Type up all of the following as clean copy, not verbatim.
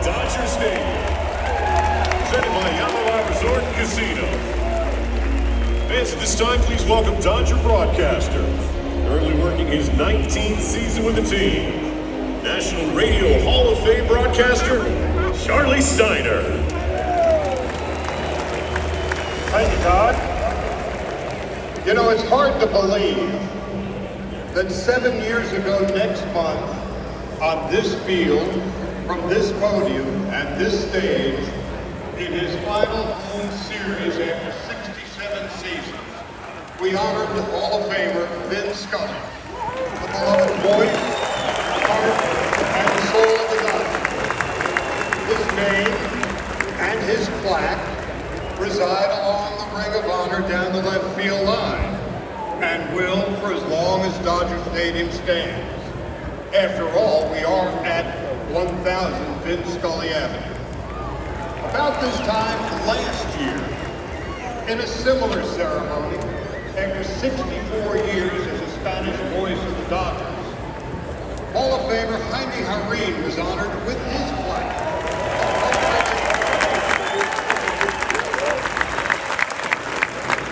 Dodger Stadium. Presented by Yamaha Resort and Casino. Fans, at this time, please welcome Dodger broadcaster, currently working his 19th season with the team, National Radio Hall of Fame broadcaster, Charlie Steiner. Thank you, Todd. You know, it's hard to believe that 7 years ago next month, on this field, from this podium and this stage, in his final home series after 67 seasons, we honored the Hall of Famer Vin Scully, the beloved voice, heart, and soul of the Dodgers. His name and his plaque reside along the Ring of Honor down the left field line, and will for as long as Dodger Stadium stands. After all, we are at 1000 Vin Scully Avenue. About this time last year, in a similar ceremony, after 64 years as a Spanish voice of the Dodgers, Hall of Famer Jaime Jarrín was honored with his plaque.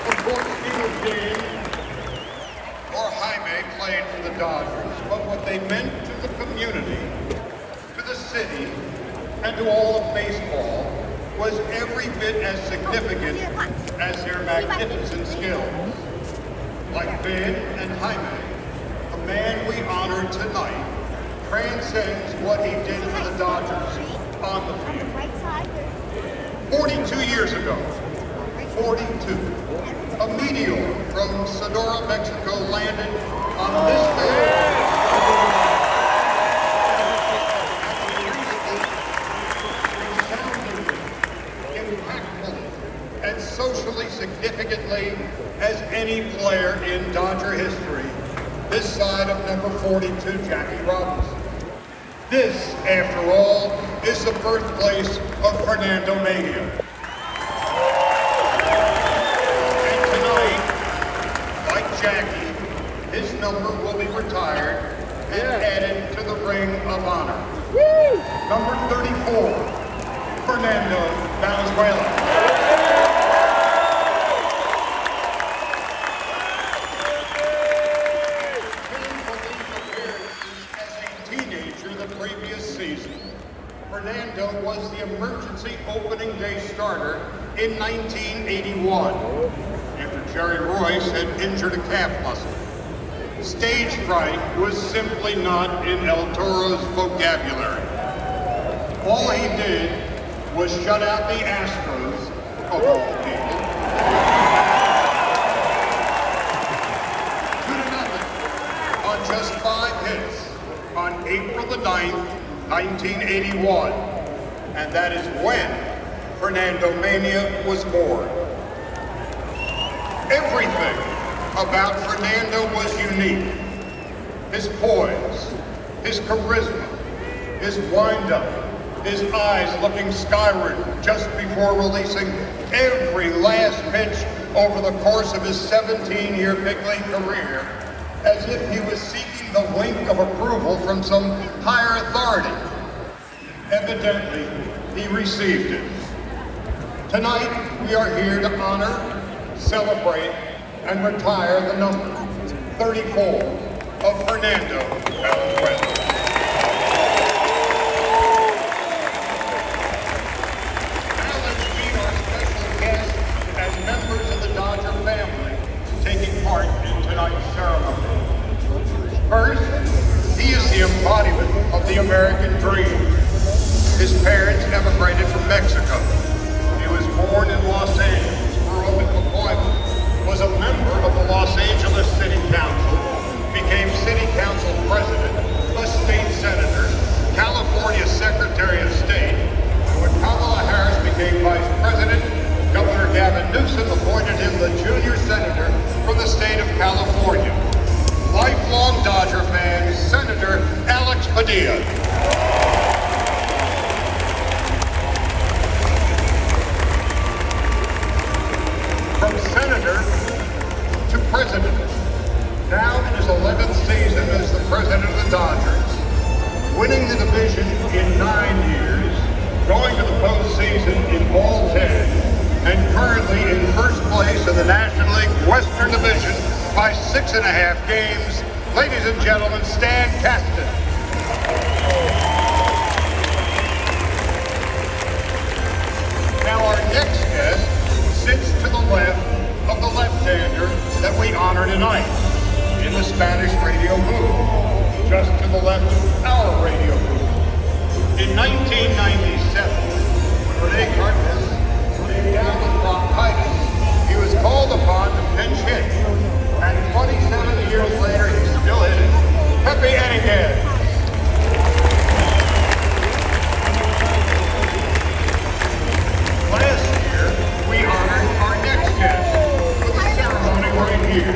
Of course, neither Vin or Jaime played for the Dodgers, but what they meant to the community, to the city, and to all of baseball was every bit as significant as their magnificent skills. Like Vin and Jaime, the man we honor tonight transcends what he did for the Dodgers on the field. 42 years ago, 42, a meteor from Sonora, Mexico landed on this field. And socially significantly as any player in Dodger history, this side of number 42, Jackie Robinson. This, after all, is the birthplace of Fernando Mania. And tonight, like Jackie, his number will be retired and added to the Ring of Honor. Number 34, Fernando Valenzuela. Fernando was the emergency opening day starter in 1981 after Jerry Royce had injured a calf muscle. Stage fright was simply not in El Toro's vocabulary. All he did was shut out the Astros, of all people, 2-0 on just 5 hits on April the 9th, 1981, and that is when Fernando Mania was born. Everything about Fernando was unique. His poise, his charisma, his wind-up, his eyes looking skyward just before releasing every last pitch over the course of his 17-year big league career, as if he was seeking the wink of approval from some higher authority. Evidently, he received it. Tonight, we are here to honor, celebrate, and retire the number 34 of Fernando Valenzuela. Now let's meet our special guests as members of the Dodger family taking part in tonight's ceremony. First, he is the embodiment of the American dream. His parents emigrated from Mexico. He was born in Los Angeles, grew up in Pacoima, was a member of the Los Angeles City Council, became City Council President, a state senator, California Secretary of State, and when Kamala Harris became Vice President, Governor Gavin Newsom appointed him the junior senator from the state of California. Lifelong Dodger fan, Senator Alex Padilla. From senator to president, now in his 11th season as the president of the Dodgers, winning the division in 9 years, postseason in all 10, and currently in first place in the National League Western Division by 6.5 games. Ladies and gentlemen, Stan Kasten. Now our next guest sits to the left of the left-hander that we honor tonight in the Spanish radio booth, just to the left of our radio booth. In 1997, when Rene Gartes came down with bronchitis, he was called upon to pinch hit, and 27 years later, he's still hitting. Pepe Eniguez. Last year, we honored our next guest with a ceremony right here.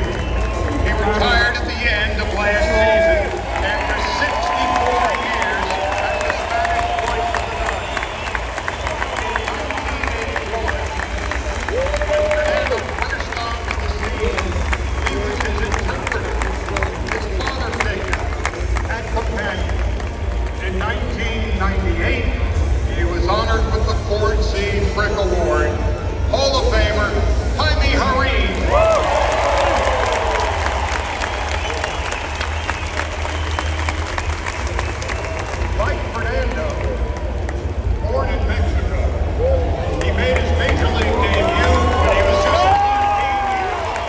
He retired at the end of last season after 64 years as the Spanish voice of the Dodgers. When Fernando first onto the scene, he was his interpreter, his father figure, and companion. In 1998, he was honored with the Ford C. Frick Award. Hall of Famer, Jaime Jarrín. Like Fernando, born in Mexico, he made his Major League debut when he was just 14 years old.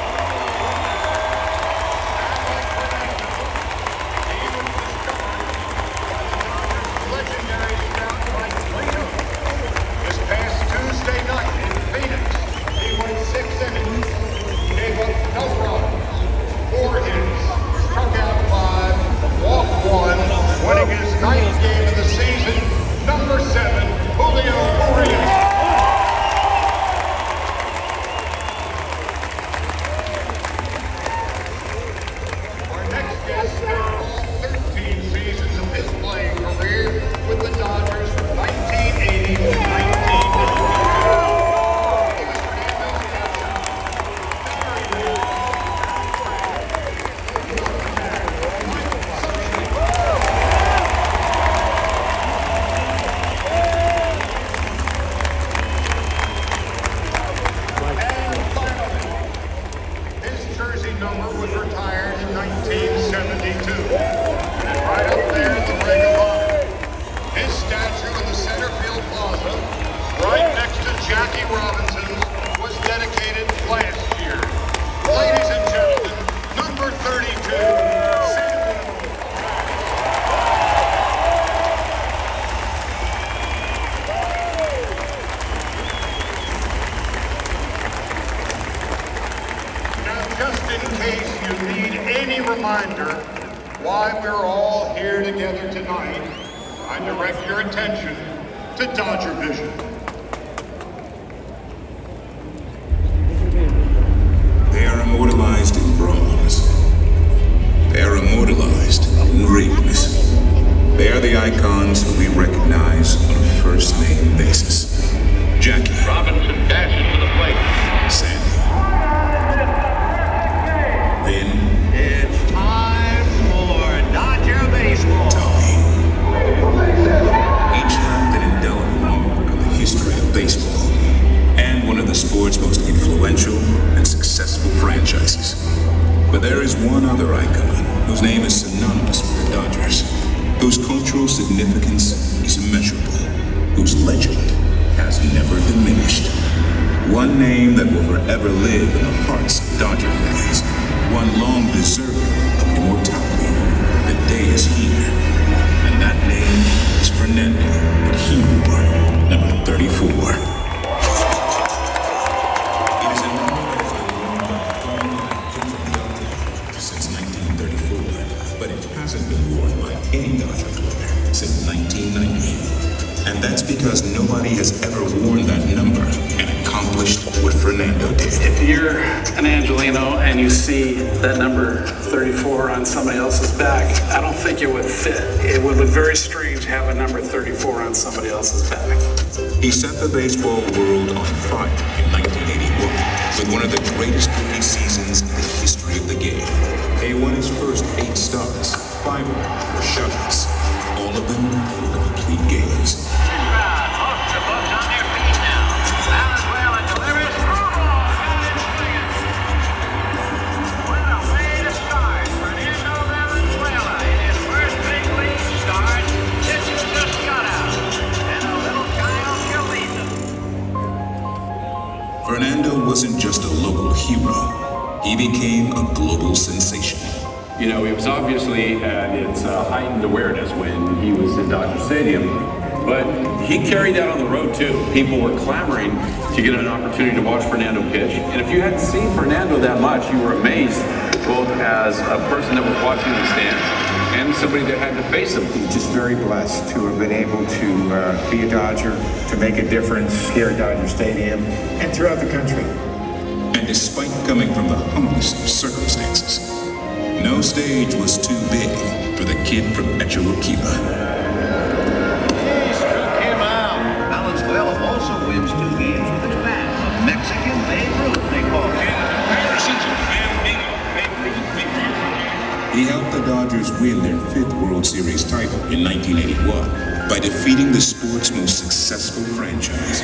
And like Fernando, he was discovered by the Dodgers' legendary scout Mike Plato. This past Tuesday night in Phoenix, he went 6 innings, gave up no runs, 4 hits, struck out 5, walked 1, winning his 9th game of the season, number 7, Julio Urias. Our next guest spent all 13 seasons of his playing career with the Dodgers from 1980 to 1992. And finally, his jersey number was retired in 1972. And right up there in the ring of honor, his statue in the center field plaza, right next to Jackie Robinson's, was dedicated last year. Ladies and gentlemen, number 32, Samuel. Now, just in case you need any reminder why we're all here together tonight, I direct your attention to Dodger Vision. They are immortalized in bronze. They are immortalized in greatness. They are the icons who we recognize on a first-name basis. Jackie. Robinson dashes to the plate. Sandy. Then It's time for Dodger baseball. Tommy. Each have an indelible mark on the history of baseball and one of the sport's most influential and successful franchises. But there is one other icon whose name is synonymous with the Dodgers, whose cultural significance is immeasurable, whose legend has never diminished. One name that will forever live in the hearts of Dodger fans, one long deserving of immortality. The day is here, and that name is Fernando Valenzuela, number 34. It is an honor since 1934, but it hasn't been worn by any Dodger player since 1990. And that's because nobody has ever worn that number and accomplished what Fernando did. If you're an Angelino and you see that number 34 on somebody else's back, I don't think it would fit. It would look very strange to have a number 34 on somebody else's back. He set the baseball world on fire in 1981 with one of the greatest rookie seasons in the history of the game. He won his first 8 starts, 5 of them were shutouts. All of them were complete games. Off the wasn't just a local hero, he became a global sensation. You know, it was obviously at its heightened awareness when he was in Dodger Stadium, but he carried that on the road too. People were clamoring to get an opportunity to watch Fernando pitch, and if you hadn't seen Fernando that much, you were amazed, both as a person that was watching the stands and somebody that had to face him. Just very blessed to have been able to be a Dodger, to make a difference here at Dodger Stadium and throughout the country. And despite coming from the humblest of circumstances, no stage was too big for the kid from Echiwakiba. He struck him out. Valenzuela also wins 2 games with his bat. A Mexican Babe Ruth, they call him. He helped the Dodgers win their 5th World Series title in 1981 by defeating the sport's most successful franchise.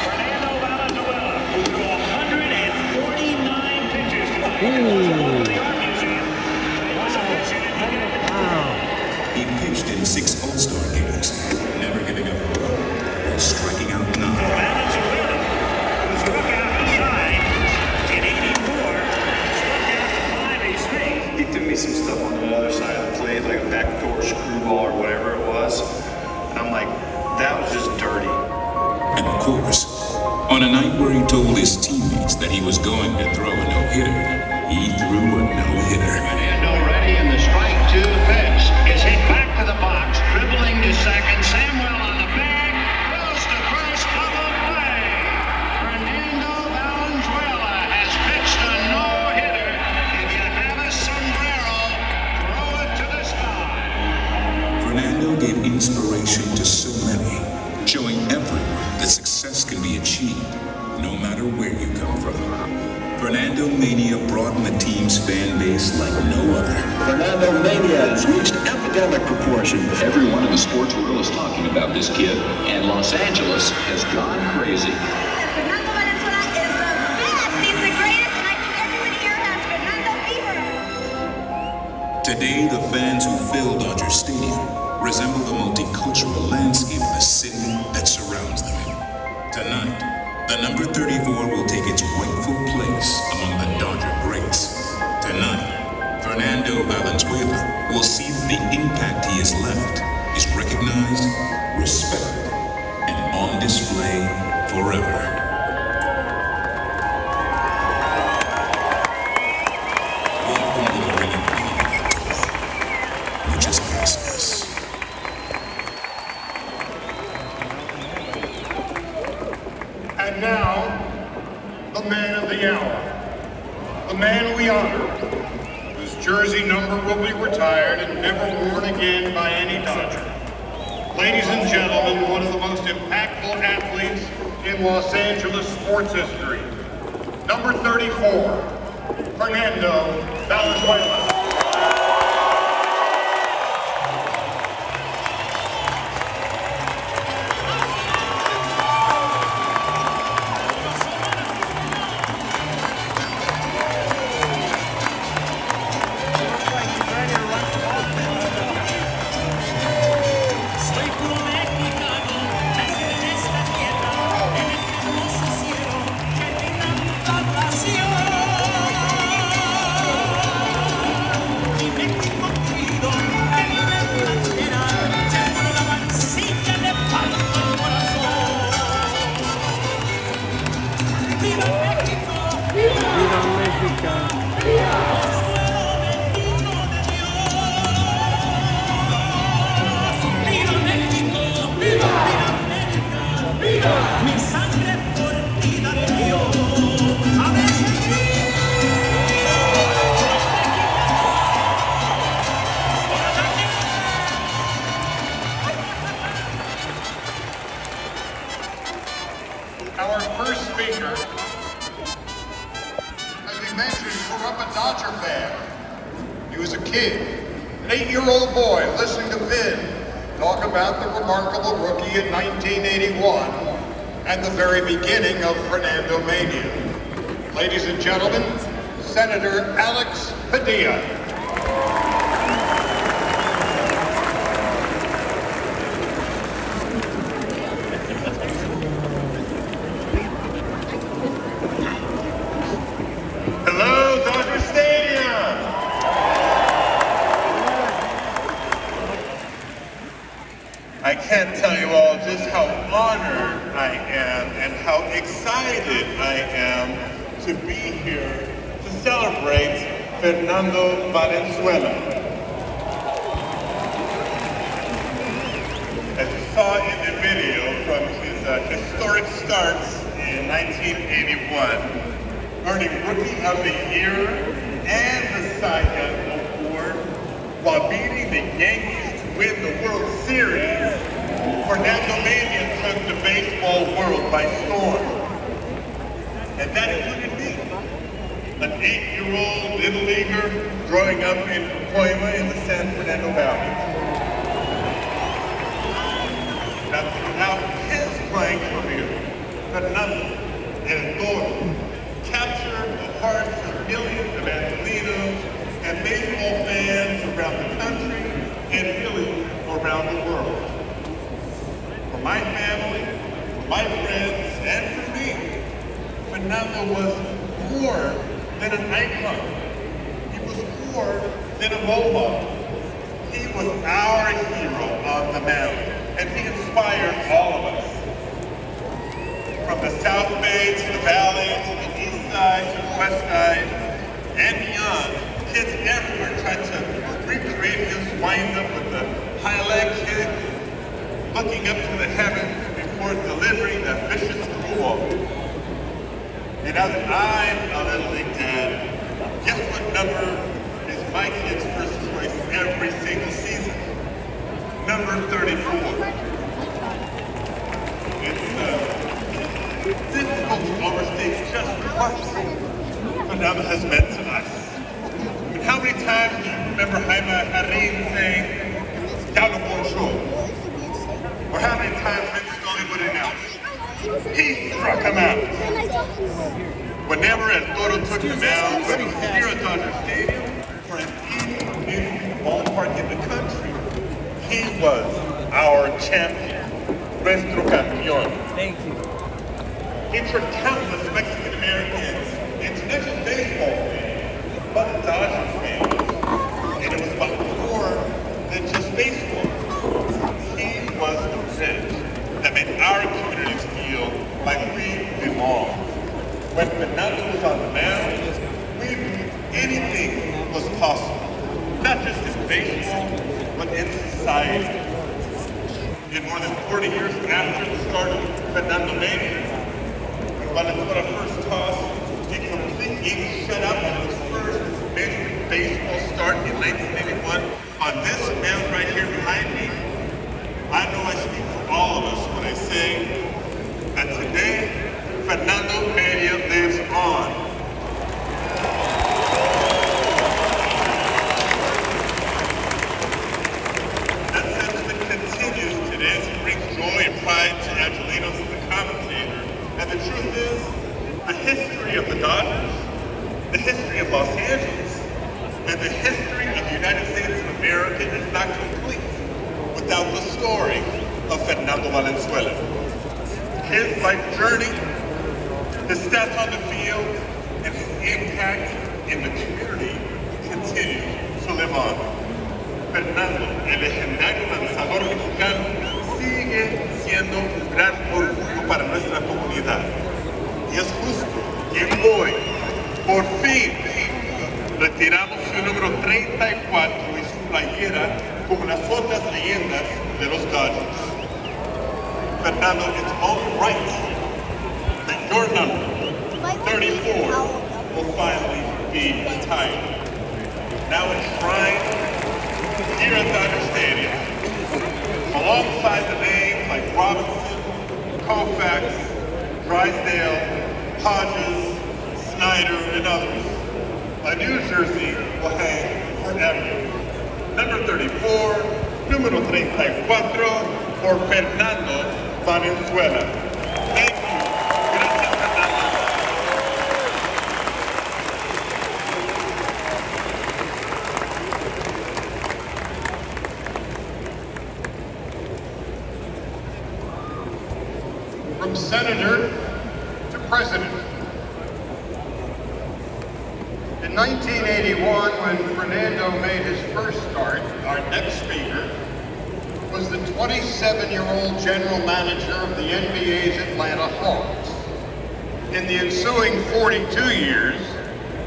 Fernando Valenzuela, who threw 149 pitches to the Art Museum, was a pitcher to get it. He pitched in 6 All-Star games, never giving up a run, while striking out 9. Valenzuela, who struck out the side in 84, struck out the 5 he faced. He threw me some stuff on the other side of the plate, like a backdoor screwball or whatever it was. And I'm like, that was just dirty. And of course, on a night where he told his teammates that he was going to throw a no-hitter, he threw a no-hitter. Fernando ready in the strike 2 pitch. Is hit back to the box, dribbling to second. Samuel on the bag, goes to first, double play. Fernando Valenzuela has pitched a no-hitter. If you have a sombrero, throw it to the sky. Fernando gave inspiration to so many, showing everyone that success can be achieved no matter where you come from. Fernando Mania broadened the team's fan base like no other. Fernando Mania has reached epidemic proportions. Everyone in the sports world is talking about this kid, and Los Angeles has gone crazy. Fernando Valenzuela is the best. He's the greatest, and I think everybody here has Fernando fever. Today, the fans who fill Dodger Stadium resemble the multicultural landscape of the city that surrounds them. Tonight, the number 34 will take its rightful place among the Dodger greats. Tonight, Fernando Valenzuela will see that the impact he has left is recognized, respected, and on display forever. Welcome to the Ring of Honor. Muchas gracias. And now, the man of the hour, the man we honor, whose jersey number will be retired and never worn again by any Dodger. Ladies and gentlemen, one of the most impactful athletes in Los Angeles sports history, number 34, Fernando Valenzuela. Our first speaker, as we mentioned, grew up a Dodger fan. He was a kid, an 8-year-old boy, listening to Vin talk about the remarkable rookie in 1981 and the very beginning of Fernando Mania. Ladies and gentlemen, Senator Alex Padilla. I can't tell you all just how honored I am and how excited I am to be here to celebrate Fernando Valenzuela. As you saw in the video from his historic starts in 1981, earning Rookie of the Year and the Cy Young Award while beating the Yankees to win the World Series, Fernando Mania took the baseball world by storm. And that included me, an 8-year-old little leaguer growing up in Puebla in the San Fernando Valley. Now, throughout his playing career, Fernando El Toro captured the hearts of millions of Angelinos and baseball fans around the country and really around the world. For my family, for my friends, and for me, Fernando was more than an icon. He was more than a role model. He was our hero on the mound, and he inspired all of us. From the South Bay to the Valley, to the East Side, to the West Side, and beyond, kids everywhere tried to recreate his wind-up with the high leg kick, looking up to the heavens before delivering that vicious screwball. And now that I'm a little league dad, guess what number is my kid's first choice every single season? Number 34. It's difficult to overstate just what Fernando has meant to us. I mean, how many times do you remember Jaime Jarrín saying, "Diablo por show"? Or how many times Vince Scully would announce, "He struck him out"? Whenever El Toro took the mound, whether it was here at Dodger Stadium or at any major ballpark in the country, he was our champion, nuestro campeón. Thank you. He turned countless Mexican Americans into not just baseball fans, but Dodgers fans. And it was about more than just baseball. He was the bridge that made our communities feel like we belong. When Fernando was on the mound, we believed anything was possible, not just in baseball, but in society. In more than 40 years after the start of Fernando Mania, when Valenzuela first tossed a complete game shutout in his first Major League Baseball start in 1981, on this mound right here behind me, I know I speak for all of us when I say that today, Fernando Mania lives on. That sentiment continues today as it brings joy and pride to Angelinos and the commentator. And the truth is, the history of the Dodgers, the history of Los Angeles, and the history of the United States of America is not complete without the story of Fernando Valenzuela. His life journey, his stats on the field, and his impact in the community continue to live on. Fernando, el legendario lanzador mexicano, sigue siendo un gran orgullo para nuestra comunidad. Y es justo que hoy, por fin, retiramos su número 34 y su playera como las otras leyendas de los Dodgers. Fernando, it's only right that your number, 34, will finally be retired. Now enshrined here at Dodger Stadium, alongside the names like Robinson, Koufax, Drysdale, Hodges, Snyder, and others. A new jersey will hang forever. Number 34, número 34, for Fernando Valenzuela. Thank you. Gracias, Fernando. From senator to president. In 1981, when Fernando made his first start, our next speaker was the 27-year-old general manager of the NBA's Atlanta Hawks. In the ensuing 42 years,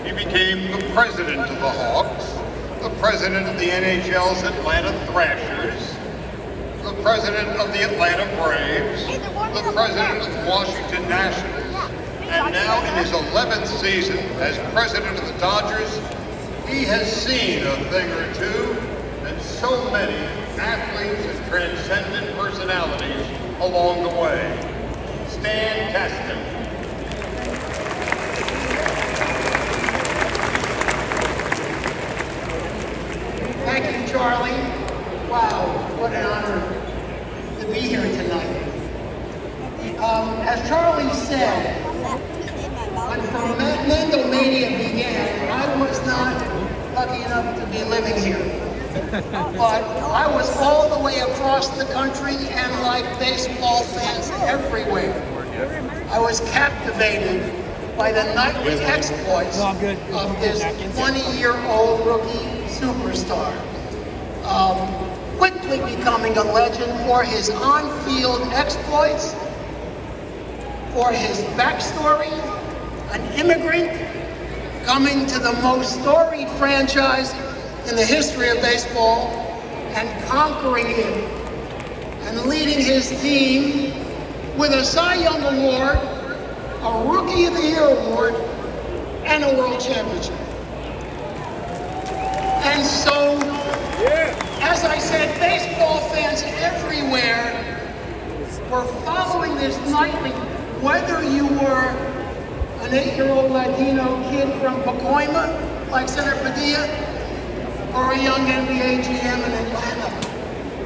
he became the president of the Hawks, the president of the NHL's Atlanta Thrashers, the president of the Atlanta Braves, the president of the Washington Nationals, and now in his 11th season as president of the Dodgers, he has seen a thing or two and so many athletes and transcendent personalities along the way. Stan Kasten. Thank you, Charlie. Wow, what an honor to be here tonight. As Charlie said, when Fernando Mania began, I was not lucky enough to be living here. But I was all the way across the country and like baseball fans everywhere. I was captivated by the nightly exploits of this 20-year-old rookie superstar. Quickly becoming a legend for his on-field exploits, for his backstory, an immigrant coming to the most storied franchise in the history of baseball and conquering it and leading his team with a Cy Young Award, a Rookie of the Year Award, and a World Championship. And so, as I said, baseball fans everywhere were following this nightly, whether you were an 8-year-old Latino kid from Pacoima, like Senator Padilla, or a young NBA GM in Atlanta.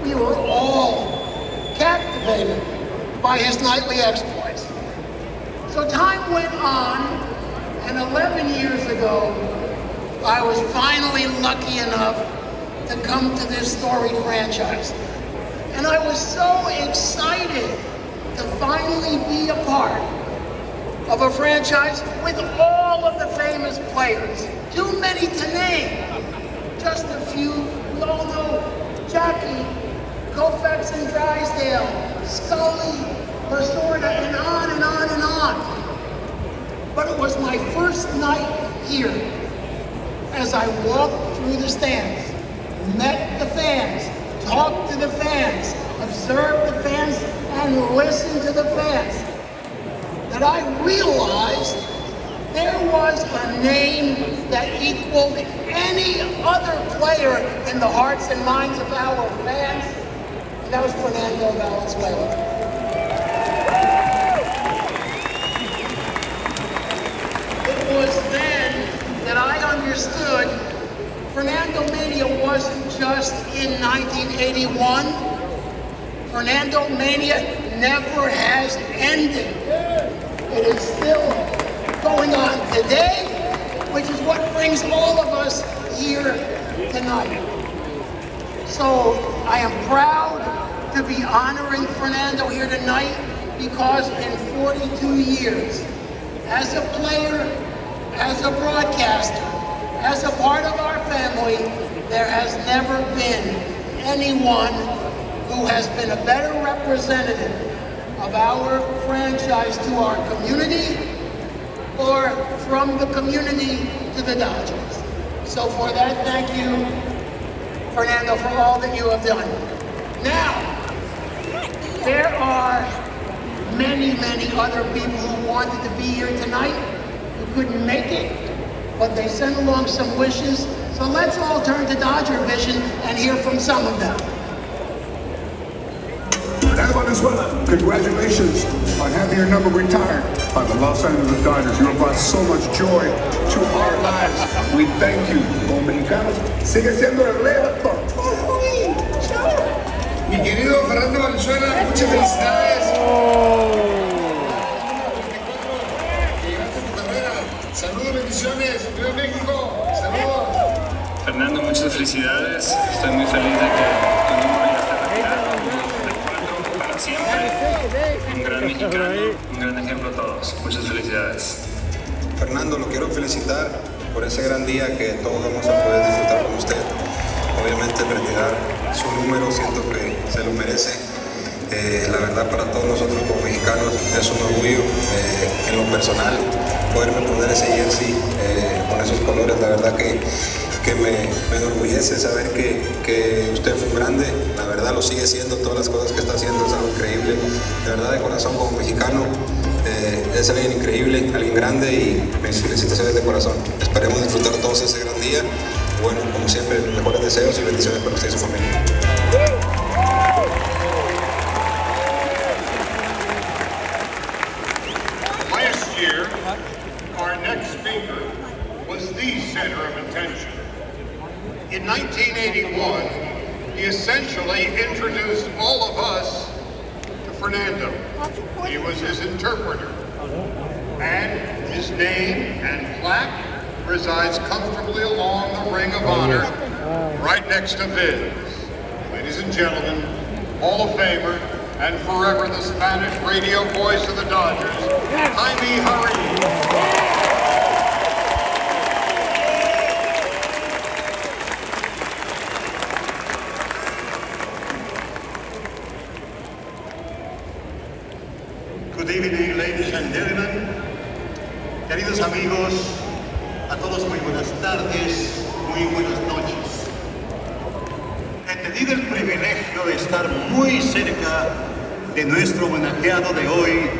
We were all captivated by his nightly exploits. So time went on, and 11 years ago, I was finally lucky enough to come to this storied franchise. And I was so excited to finally be a part of a franchise with all of the famous players. Too many to name. Just a few. We all know Jackie, Koufax and Drysdale, Scully, Lasorda, and on and on and on. But it was my first night here as I walked through the stands, met the fans, talked to the fans, observed the fans, and listened to the fans, that I realized there was a name that equaled any other player in the hearts and minds of our fans, and that was Fernando Valenzuela. It was then that I understood Fernando Mania wasn't just in 1981. Fernando Mania never has ended. It is still going on today, which is what brings all of us here tonight. So I am proud to be honoring Fernando here tonight because in 42 years, as a player, as a broadcaster, as a part of our family, there has never been anyone who has been a better representative of our franchise to our community or from the community to the Dodgers. So for that, thank you, Fernando, for all that you have done. Now, there are many, many other people who wanted to be here tonight who couldn't make it, but they sent along some wishes. So let's all turn to Dodger Vision and hear from some of them. Fernando Valenzuela, congratulations on having your number retired by the Los Angeles Dodgers. You have brought so much joy to our lives. We thank you. Como mexicanos, sigue siendo el rey. Mi querido Fernando Valenzuela, muchas felicidades. Llegaste a tu carrera. Saludos, bendiciones. ¡Viva México! Saludos. Fernando, muchas felicidades. Estoy muy feliz de que tu número ya está retirado. Recuerdo para siempre. Un gran mexicano, un gran ejemplo a todos. Muchas felicidades. Fernando, lo quiero felicitar por ese gran día que todos vamos a poder disfrutar con usted. obviamente retirar su número, siento que se lo merece. La verdad para todos nosotros como mexicanos es un orgullo, en lo personal, poderme poner ese jersey con esos colores, la verdad que me enorgullece saber que usted fue un grande, la verdad lo sigue siendo, todas las cosas que está haciendo es algo increíble, de verdad de corazón como mexicano, es alguien increíble, alguien grande y mis felicitaciones de corazón. Esperemos disfrutar todos ese gran día. Bueno, como siempre, los mejores deseos y bendiciones para usted y su familia. Last year, our next speaker was the center of attention. In 1981, he essentially introduced all of us to Fernando. He was his interpreter. And his name and plaque resides comfortably along the Ring of Honor, right next to Vince. Ladies and gentlemen, Hall of Famer and forever the Spanish radio voice of the Dodgers, Jaime Jarrín. Good evening, ladies and gentlemen. Queridos amigos, a todos muy buenas tardes, muy buenas noches. He tenido el privilegio de estar muy cerca de nuestro homenajeado de hoy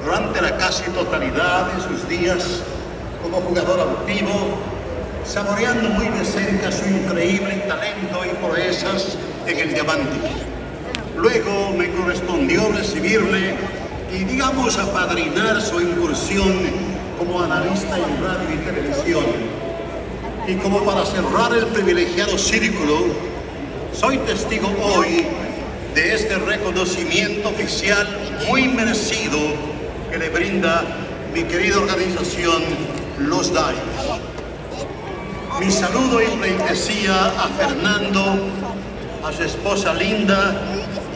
durante la casi totalidad de sus días como jugador activo, saboreando muy de cerca su increíble talento y proezas en el diamante. Luego me correspondió recibirle y, digamos, apadrinar su incursión como analista en radio y televisión. Y como para cerrar el privilegiado círculo, soy testigo hoy de este reconocimiento oficial muy merecido que le brinda mi querida organización, los Dodgers. Mi saludo y pleitesía a Fernando, a su esposa Linda,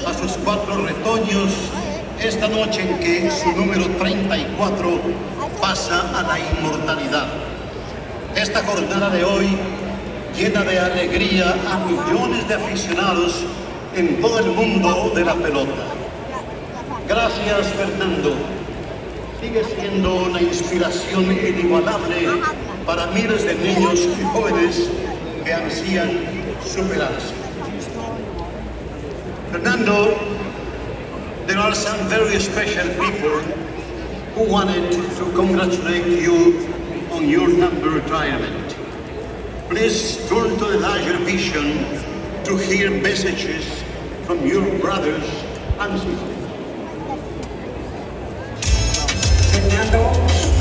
a sus 4 retoños, esta noche en que su número 34 pasa a la inmortalidad. Esta jornada de hoy llena de alegría a millones de aficionados en todo el mundo de la pelota. Gracias, Fernando. Sigue siendo una inspiración inigualable para miles de niños y jóvenes que ansían superarse. Fernando, there are some very special people who wanted to congratulate you on your number retirement. Please turn to the Dodger vision to hear messages from your brothers and sisters. Fernando,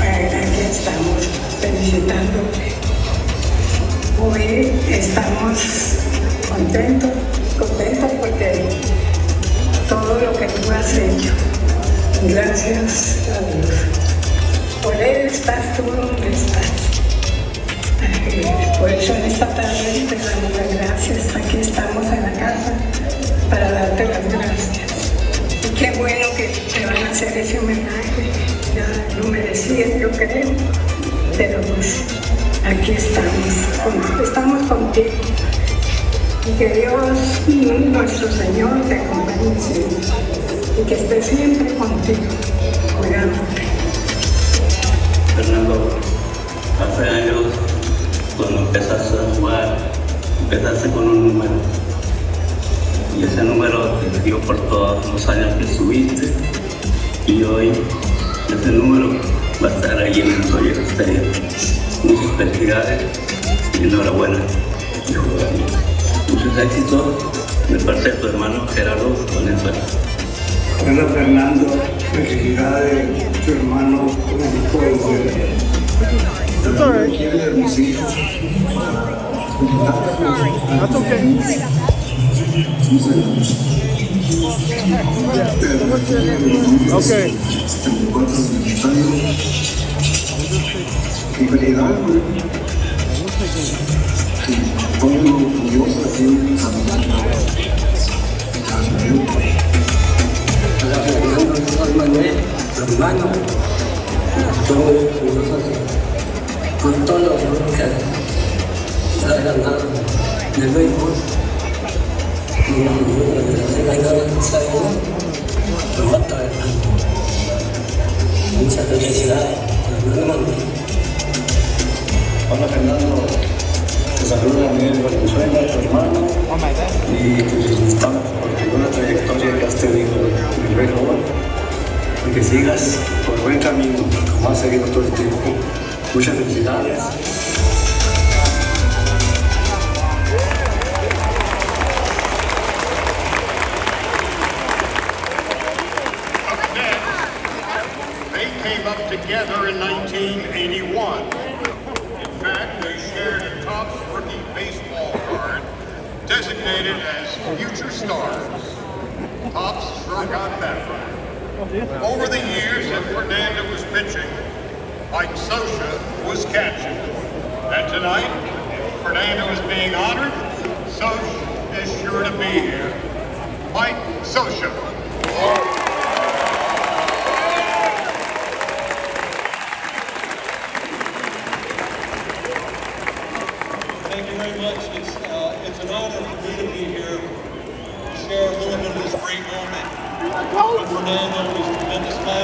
aquí estamos felicitándote. Hoy estamos contentos porque todo lo que tú has hecho, gracias a Dios. Por él estás tú donde estás. Por eso en esta tarde te damos las gracias. Aquí estamos en la casa para darte las gracias. Y qué bueno que te van a hacer ese homenaje. Ya lo merecías, yo creo. Pero pues aquí estamos contigo. Y que Dios, nuestro Señor, te acompañe siempre. Y que esté siempre contigo, cuidándote. Fernando, hace años, cuando empezaste a jugar, empezaste con un número. Y ese número te dio por todos los años que estuviste. Y hoy, ese número va a estar ahí en el Dodger Stadium. Muchas felicidades y enhorabuena. Muchos éxitos de parte de tu hermano Gerardo Valenzuela. Hola Fernando, felicidades, tu hermano Valenzuela. That's all right. That's okay. Okay. Soy Manuel, tu hermano. Estoy muy orgulloso con todo lo que has ganado. Le doy Muchas felicidades, Hola Fernando, te saluda Fernando Valenzuela, tu hermano, y te felicitamos por la buena trayectoria que has tenido en el béisbol, y que sigas por buen camino, como has seguido todo el tiempo. Muchas felicidades. Came up together in 1981. In fact, they shared a Topps rookie baseball card designated as future stars. Topps sure got that right. Over the years that Fernando was pitching, Mike Scioscia was catching. And tonight, Fernando is being honored. Scioscia is sure to be here. Mike Scioscia. Thank you very much. It's an honor for me to be here to share a little bit of this great moment with Fernando.